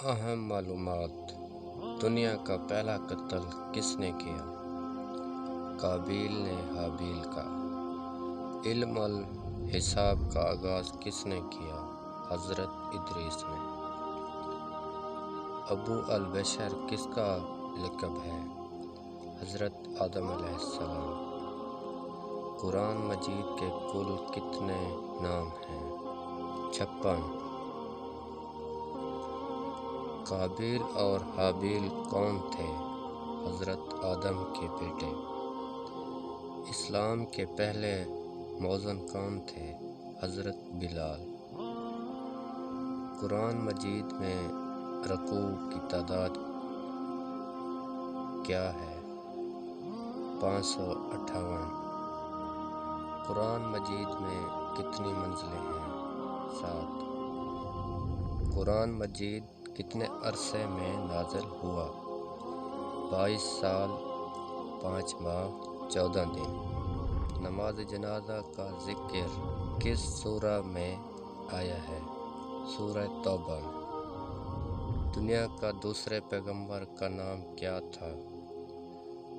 اہم معلومات: دنیا کا پہلا قتل کس نے کیا؟ قابیل نے حابیل کا۔ علم الحساب کا آغاز کس نے کیا؟ حضرت ادریس نے۔ ابو البشر کس کا لقب ہے؟ حضرت آدم علیہ السلام۔ قرآن مجید کے کل کتنے نام ہیں؟ 56۔ قابیل اور حابیل کون تھے؟ حضرت آدم کے بیٹے۔ اسلام کے پہلے مؤذن کون تھے؟ حضرت بلال۔ قرآن مجید میں رکوع کی تعداد کیا ہے؟ 558۔ قرآن مجید میں کتنی منزلیں ہیں؟ 7۔ قرآن مجید کتنے عرصے میں نازل ہوا؟ 22 سال 5 ماہ 14 دن۔ نماز جنازہ کا ذکر کس سورہ میں آیا ہے؟ سورہ توبہ میں۔ دنیا کا دوسرے پیغمبر کا نام کیا تھا؟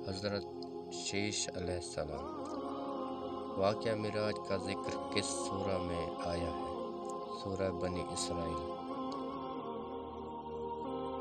حضرت شیش علیہ السلام۔ واقعہ معراج کا ذکر کس سورہ میں آیا ہے؟ سورہ بنی اسرائیل۔